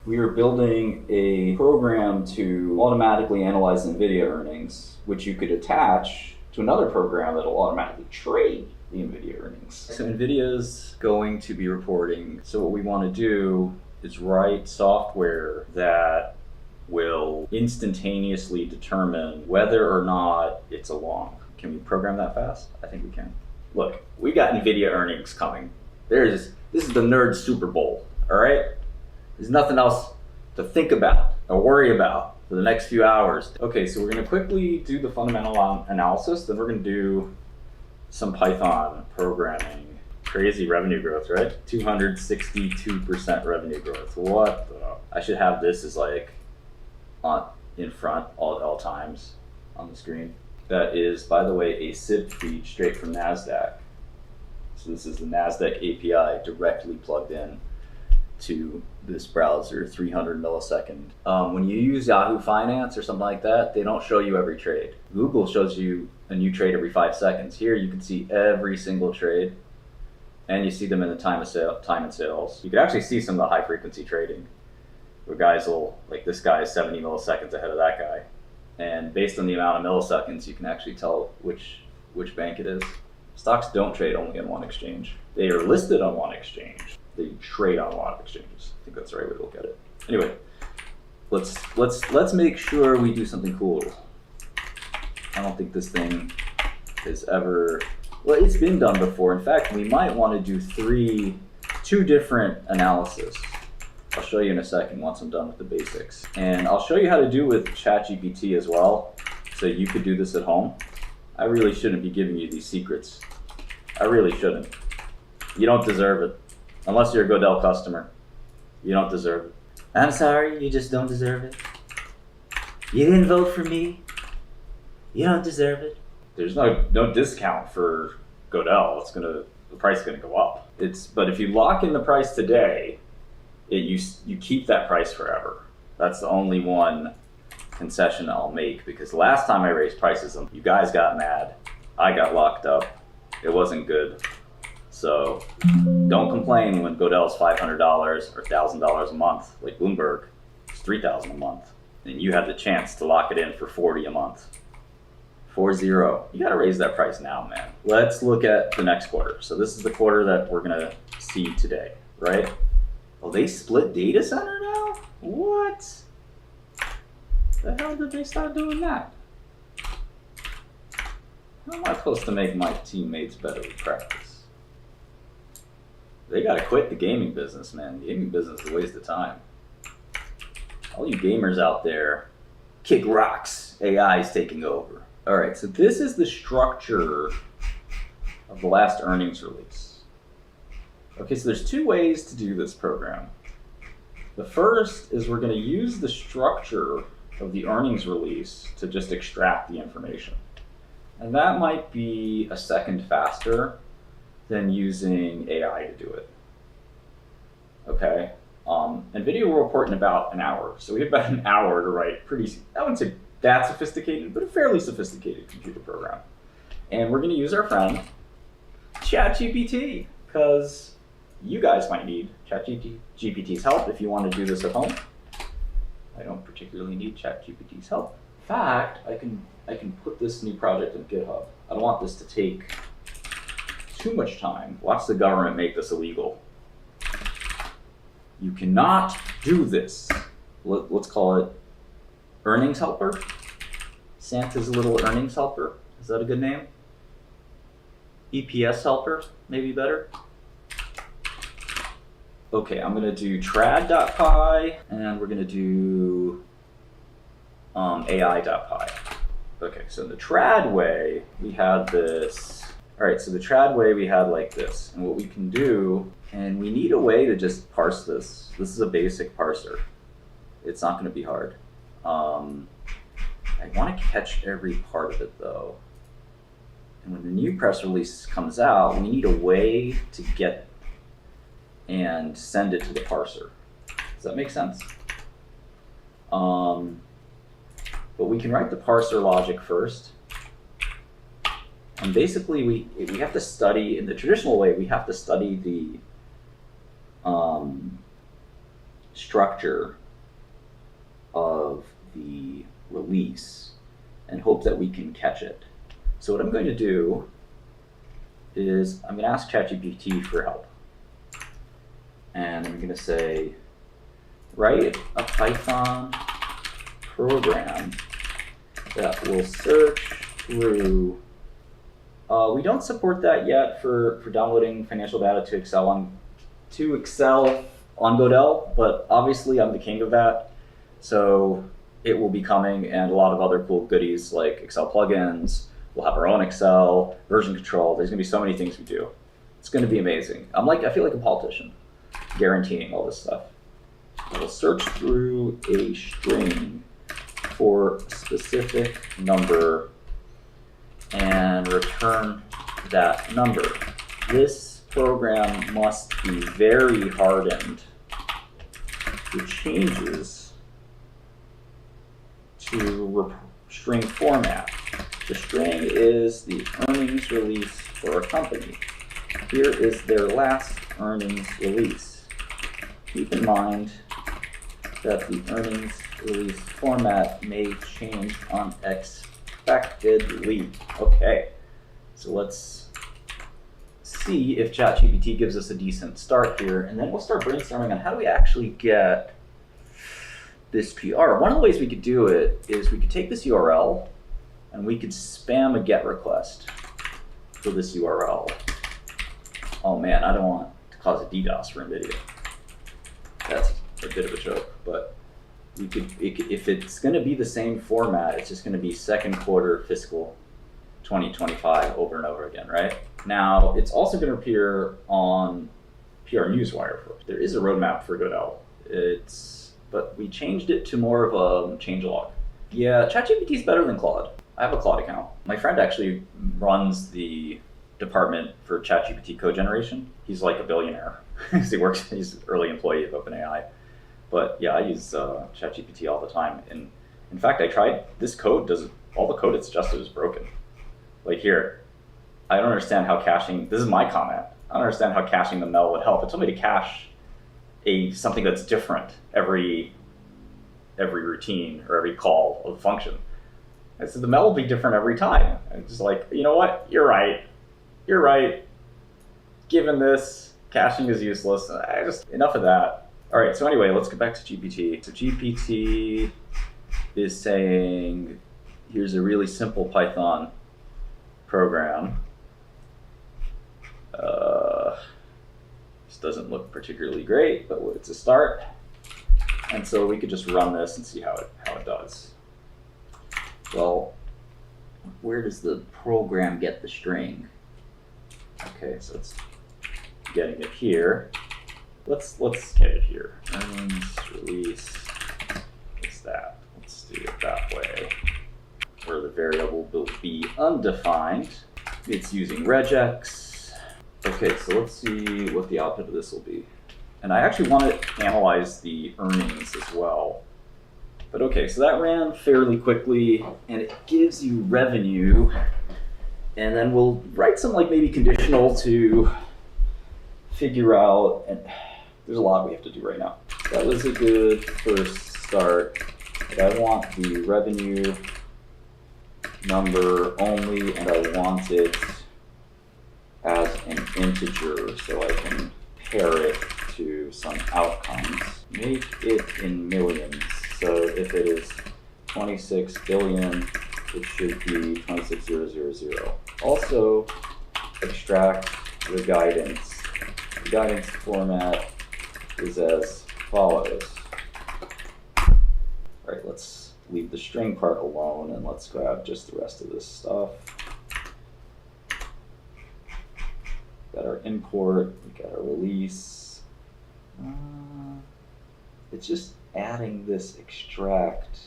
we are building a program to automatically analyze NVIDIA earnings, which you could attach to another program that'll automatically trade the NVIDIA earnings. So NVIDIA's going to be reporting. So what we want to do is write software that will instantaneously determine whether or not it's a long. Can we program that fast? I think we can. Look, we got NVIDIA earnings coming. This is the nerd Super Bowl, all right? There's nothing else to think about or worry about for the next few hours. Okay, so we're gonna quickly do the fundamental analysis, then we're gonna do some Python programming. Crazy revenue growth, right? 262% revenue growth. What the? I should have this as like in front all times on the screen. That is, by the way, a SIB feed straight from NASDAQ. So this is the NASDAQ API directly plugged in to this browser, 300 millisecond. When you use Yahoo Finance or something like that, they don't show you every trade. Google shows you a new trade every 5 seconds. Here you can see every single trade, and you see them in the time and sales. You can actually see some of the high frequency trading, where guys will, like this guy is 70 milliseconds ahead of that guy. And based on the amount of milliseconds, you can actually tell which bank it is. Stocks don't trade only on one exchange. They are listed on one exchange. They trade on a lot of exchanges. I think that's the right way to look at it. Anyway, let's make sure we do something cool. I don't think this thing has ever, well, it's been done before. In fact, we might want to do two different analyses. I'll show you in a second once I'm done with the basics. And I'll show you how to do with ChatGPT as well, so you could do this at home. I really shouldn't be giving you these secrets. I really shouldn't. You don't deserve it. Unless you're a Godel customer. You don't deserve it. I'm sorry, you just don't deserve it. You didn't vote for me. You don't deserve it. There's no discount for Godel. The price is gonna go up. But if you lock in the price today, you keep that price forever. That's the only one concession I'll make, because last time I raised prices, you guys got mad. I got locked up. It wasn't good. So don't complain when Godel's $500 or $1,000 a month, like Bloomberg. It's $3,000 a month, and you had the chance to lock it in for $40 a month. 40. You gotta raise that price now, man. Let's look at the next quarter. So this is the quarter that we're gonna see today, right? Oh, they split data center now? What? The hell did they start doing that? How am I supposed to make my teammates better with practice? They gotta quit the gaming business, man. The gaming business is a waste of time. All you gamers out there, kick rocks. AI is taking over. All right, so this is the structure of the last earnings release. Okay, so there's two ways to do this program. The first is we're going to use the structure of the earnings release to just extract the information. And that might be a second faster than using AI to do it. Okay, NVIDIA will report in about an hour. So we have about an hour to write I wouldn't say that sophisticated, but a fairly sophisticated computer program. And we're going to use our friend ChatGPT, because you guys might need ChatGPT's help if you want to do this at home. I don't particularly need ChatGPT's help. In fact, I can put this new project in GitHub. I don't want this to take too much time. Watch the government make this illegal. You cannot do this. Let's call it Earnings Helper. Santa's little earnings helper. Is that a good name? EPS helper, maybe better. Okay, I'm gonna do trad.py, and we're gonna do ai.py. Okay, so the trad way, we have this. All right, so the trad way we had like this, and what we can do, and we need a way to just parse this. This is a basic parser. It's not gonna be hard. I wanna catch every part of it though. And when the new press release comes out, we need a way to get and send it to the parser. Does that make sense? But we can write the parser logic first. And basically we have to study, in the traditional way, we have to study the structure of the release and hope that we can catch it. So what I'm going to do is I'm going to ask ChatGPT for help. And I'm going to say, write a Python program that will search through. We don't support that yet for downloading financial data to Excel on 𝗠𝗿𝗏𝗧𝗏𝗏, but obviously I'm the king of that. So it will be coming, and a lot of other cool goodies like Excel plugins. We'll have our own Excel, version control. There's gonna be so many things we do. It's gonna be amazing. I feel like a politician, guaranteeing all this stuff. We'll search through a string for a specific number and return that number. This program must be very hardened to changes to string format. The string is the earnings release for a company. Here is their last earnings release. Keep in mind that the earnings release format may change unexpectedly. Okay, so let's see if ChatGPT gives us a decent start here, and then we'll start brainstorming on how do we actually get this PR. One of the ways we could do it is we could take this URL and we could spam a GET request for this URL. Oh man, I don't want to cause a DDoS for NVIDIA. That's a bit of a joke, but we could, if it's going to be the same format, it's just going to be second quarter fiscal 2025 over and over again, right? Now, it's also going to appear on PR Newswire. There is a roadmap for Godel. But we changed it to more of a changelog. Yeah, ChatGPT is better than Claude. I have a Claude account. My friend actually runs the department for ChatGPT code generation. He's like a billionaire. He's an early employee of OpenAI. But yeah, I use ChatGPT all the time. And in fact, I tried, this code all the code it suggested is broken. Like here, I don't understand how caching, this is my comment, I don't understand how caching the mel would help. It told me to cache something that's different every routine or every call of the function. I said the mel will be different every time. And it's just like, you know what, you're right. Given this, caching is useless. Enough of that. All right, so anyway, let's get back to GPT. So GPT is saying, here's a really simple Python program. This doesn't look particularly great, but it's a start. And so we could just run this and see how it does. Well, where does the program get the string? Okay, so it's getting it here. Let's get it here. Earnings release. What's that? Let's do it that way. Where the variable will be undefined. It's using regex. Okay, so let's see what the output of this will be. And I actually want to analyze the earnings as well. But okay, so that ran fairly quickly, and it gives you revenue. And then we'll write some maybe conditional to figure out, and there's a lot we have to do right now. That was a good first start, but I want the revenue number only, and I want it as an integer so I can pair it to some outcomes. Make it in millions. So if it is 26 billion, it should be 26,000. Also, extract the guidance. The guidance format is as follows. All right, let's leave the string part alone and let's grab just the rest of this stuff. Got our import, we got our release. It's just adding this extract.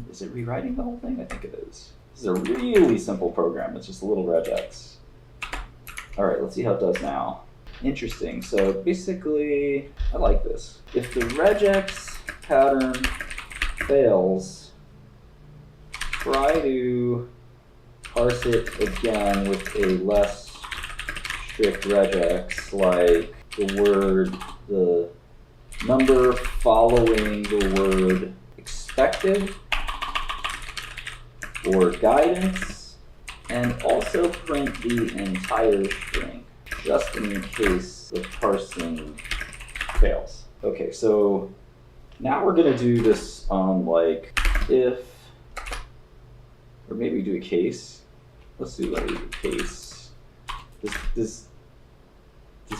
Is it rewriting the whole thing? I think it is. This is a really simple program. It's just a little regex. All right, let's see how it does now. Interesting. So basically, I like this. If the regex pattern fails, try to parse it again with a less strict regex, like the number following the word expected or guidance, and also print the entire string, just in case the parsing fails. Okay, so now we're gonna do this on like if, or maybe do a case. Let's do like a case. Does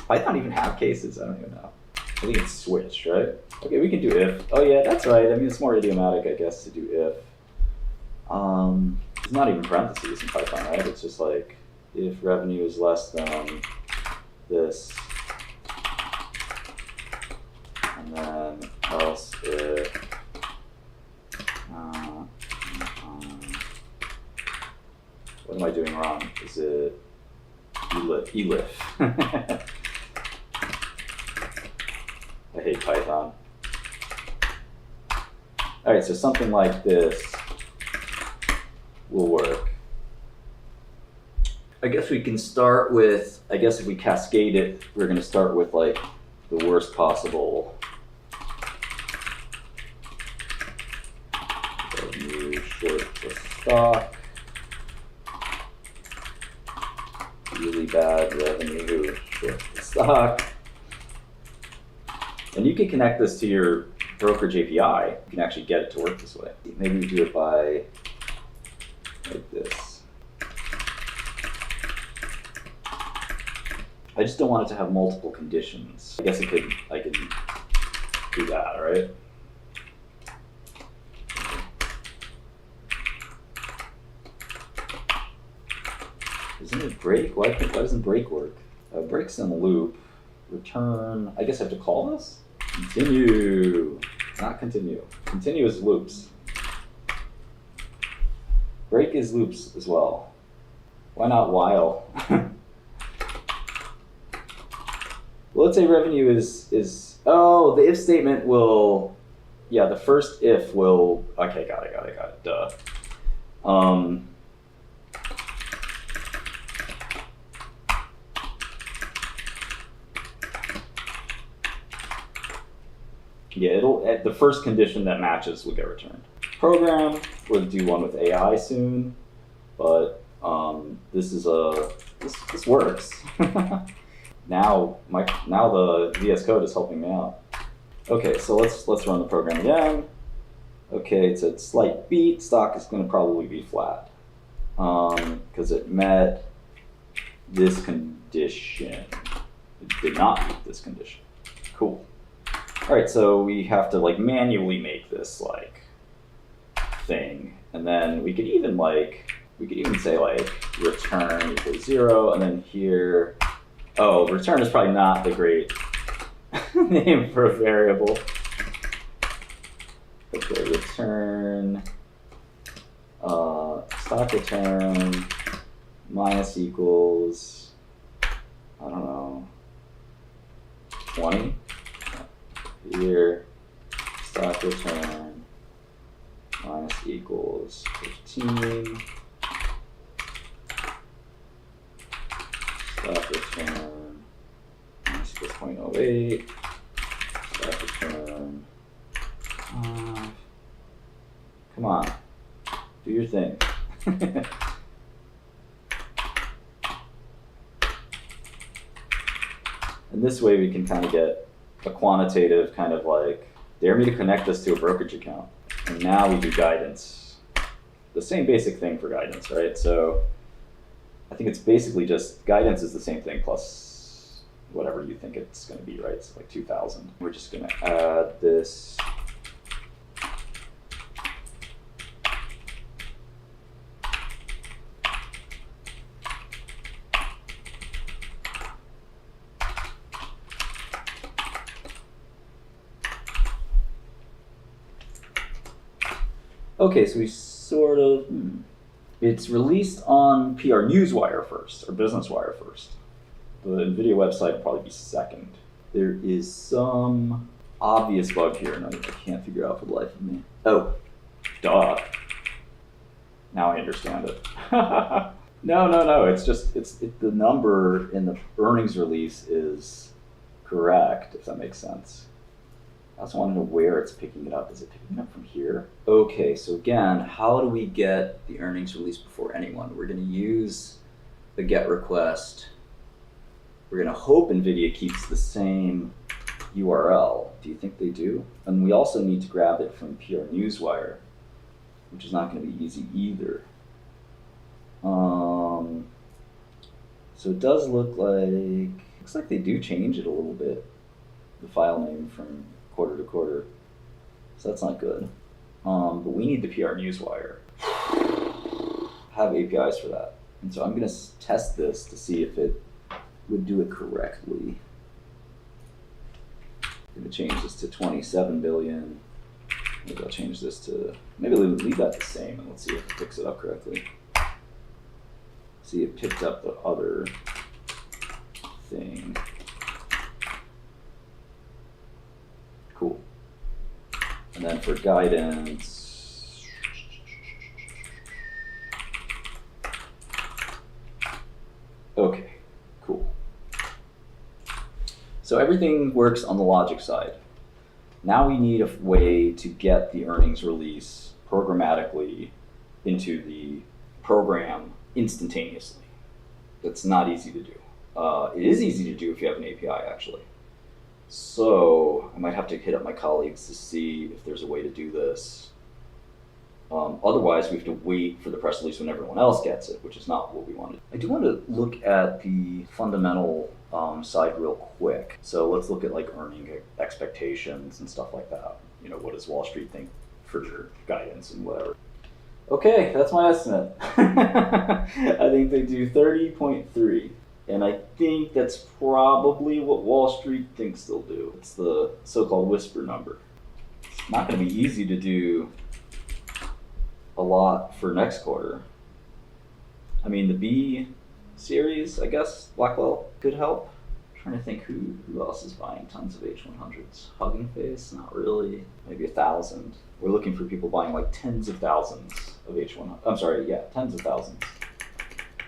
Python even have cases? I don't even know. I think it's switched, right? Okay, we can do if. Oh yeah, that's right. I mean, it's more idiomatic, I guess, to do if. It's not even parentheses in Python, right? It's just like, if revenue is less than this, and then else if, what am I doing wrong? Is it elif? I hate Python. All right, so something like this will work. I guess we can start with, I guess if we cascade it, we're going to start with like the worst possible. Revenue short the stock. Really bad revenue short the stock. And you can connect this to your brokerage API. You can actually get it to work this way. Maybe we do it by like this. I just don't want it to have multiple conditions. I guess I could do that, right? Isn't it break? Why doesn't break work? Break's in the loop. Return, I guess I have to call this? Continue, not continue. Continue is loops. Break is loops as well. Why not while? Well, let's say revenue is, oh, the if statement will, yeah, the first if will, okay, got it, duh. Yeah, the first condition that matches will get returned. Program, we'll do one with AI soon, but this works. Now the VS Code is helping me out. Okay, so let's run the program again. Okay, it's a slight beat. Stock is going to probably be flat because it met this condition. It did not meet this condition. Cool. All right, so we have to like manually make this like thing, and then we could even say like return equals 0, and then here, oh, return is probably not the great name for a variable. Okay, return stock return minus equals, I don't know, 20. Here, stock return minus equals 15. Stock return minus equals 0.08. Stock return. Come on, do your thing. And this way we can kind of get a quantitative kind of like, dare me to connect this to a brokerage account. And now we do guidance. The same basic thing for guidance, right? So I think it's basically just, guidance is the same thing plus whatever you think it's going to be, right? It's like 2000. We're just going to add this. Okay, so we sort of, it's released on PR Newswire first, or Business Wire first. The NVIDIA website will probably be second. There is some obvious bug here, and I can't figure out for the life of me. Oh, duh. Now I understand it. No, it's just, the number in the earnings release is correct, if that makes sense. I also want to know where it's picking it up. Is it picking it up from here? Okay, so again, how do we get the earnings released before anyone? We're going to use the GET request. We're going to hope NVIDIA keeps the same URL. Do you think they do? And we also need to grab it from PR Newswire, which is not going to be easy either. So it does looks like they do change it a little bit, the file name from quarter to quarter. So that's not good. But we need the PR Newswire. Have APIs for that. And so I'm going to test this to see if it would do it correctly. I'm going to change this to 27 billion. Maybe I'll change this to, maybe leave that the same and let's see if it picks it up correctly. See, it picked up the other thing. Cool. And then for guidance, okay, cool. So everything works on the logic side. Now we need a way to get the earnings release programmatically into the program instantaneously. That's not easy to do. It is easy to do if you have an API, actually. So I might have to hit up my colleagues to see if there's a way to do this. Otherwise, we have to wait for the press release when everyone else gets it, which is not what we wanted. I do want to look at the fundamental side real quick. So let's look at like earning expectations and stuff like that. You know, what does Wall Street think for your guidance and whatever. Okay, that's my estimate. I think they do 30.3. And I think that's probably what Wall Street thinks they'll do. It's the so-called whisper number. It's not going to be easy to do a lot for next quarter. I mean, the B series, I guess, Blackwell could help. I'm trying to think who else is buying tons of H100s. Hugging Face, not really. Maybe 1,000. We're looking for people buying like tens of thousands of H100s. I'm sorry, yeah, tens of thousands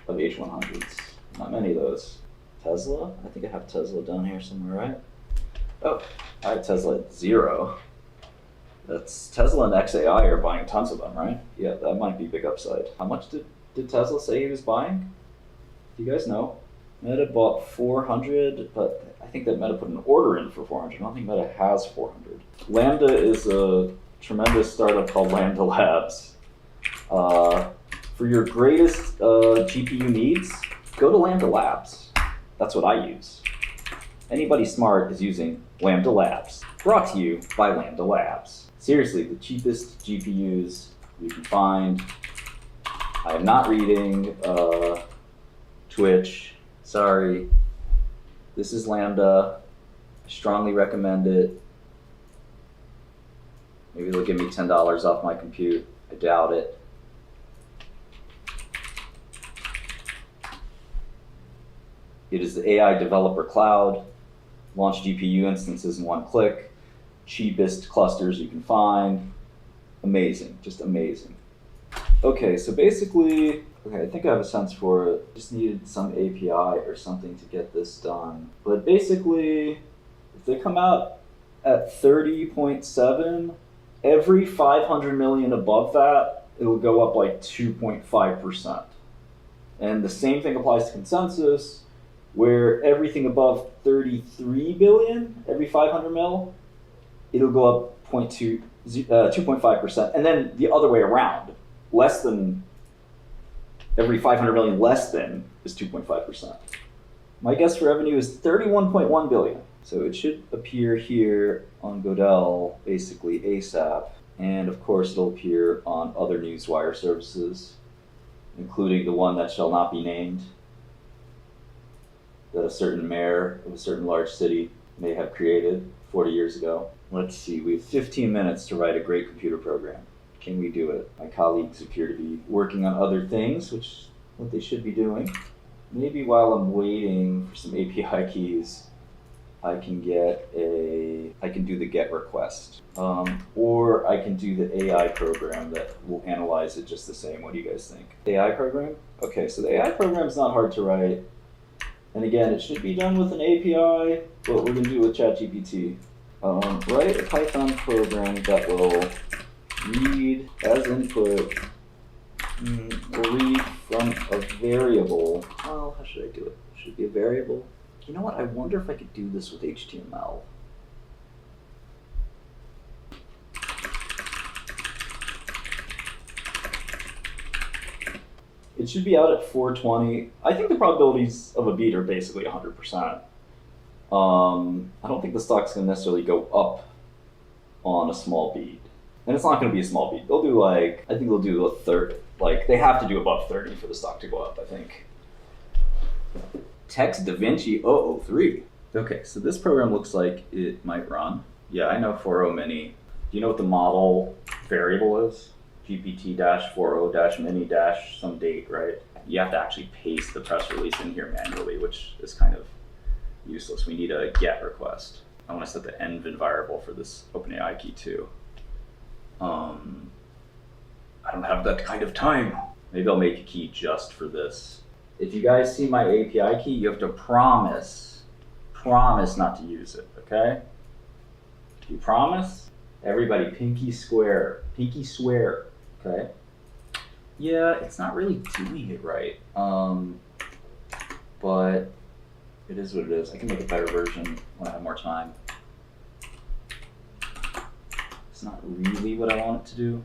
of H100s. Not many of those. Tesla? I think I have Tesla down here somewhere, right? Oh, I have Tesla at 0. That's Tesla and XAI are buying tons of them, right? Yeah, that might be big upside. How much did Tesla say he was buying? Do you guys know? Meta bought 400, but I think that Meta put an order in for 400. I don't think Meta has 400. Lambda is a tremendous startup called Lambda Labs. For your greatest GPU needs, go to Lambda Labs. That's what I use. Anybody smart is using Lambda Labs. Brought to you by Lambda Labs. Seriously, the cheapest GPUs you can find. I am not reading Twitch. Sorry. This is Lambda. I strongly recommend it. Maybe they'll give me $10 off my compute. I doubt it. It is the AI developer cloud. Launch GPU instances in one click. Cheapest clusters you can find. Amazing, just amazing. Okay, so basically, I think I have a sense for it. Just needed some API or something to get this done. But basically, if they come out at 30.7, every 500 million above that, it'll go up like 2.5%. And the same thing applies to consensus, where everything above 33 billion, every 500 mil, it'll go up 2.5%. And then the other way around, less than every 500 million less than is 2.5%. My guess for revenue is 31.1 billion. So it should appear here on Godel basically ASAP. And of course it'll appear on other newswire services, including the one that shall not be named, that a certain mayor of a certain large city may have created 40 years ago. Let's see, we have 15 minutes to write a great computer program. Can we do it? My colleagues appear to be working on other things, which is what they should be doing. Maybe while I'm waiting for some API keys, I can do the GET request. Or I can do the AI program that will analyze it just the same. What do you guys think? AI program? Okay, so the AI program is not hard to write. And again, it should be done with an API, but we're going to do it with ChatGPT. Write a Python program that will read as input, will read from a variable. Well, how should I do it? Should it be a variable? You know what? I wonder if I could do this with HTML. It should be out at 420. I think the probabilities of a beat are basically 100%. I don't think the stock's going to necessarily go up on a small beat. And it's not going to be a small beat. They'll do like, I think they'll do a third. Like, they have to do above 30 for the stock to go up, I think. Text DaVinci 003. Okay, so this program looks like it might run. Yeah, I know 40-mini. Do you know what the model variable is? GPT-40-mini- some date, right? You have to actually paste the press release in here manually, which is kind of useless. We need a GET request. I want to set the env variable for this OpenAI key too. I don't have that kind of time. Maybe I'll make a key just for this. If you guys see my API key, you have to promise not to use it, okay? You promise? Everybody, pinky swear, okay? Yeah, it's not really doing it right, but it is what it is. I can make a better version when I have more time. It's not really what I want it to do.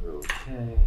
Okay.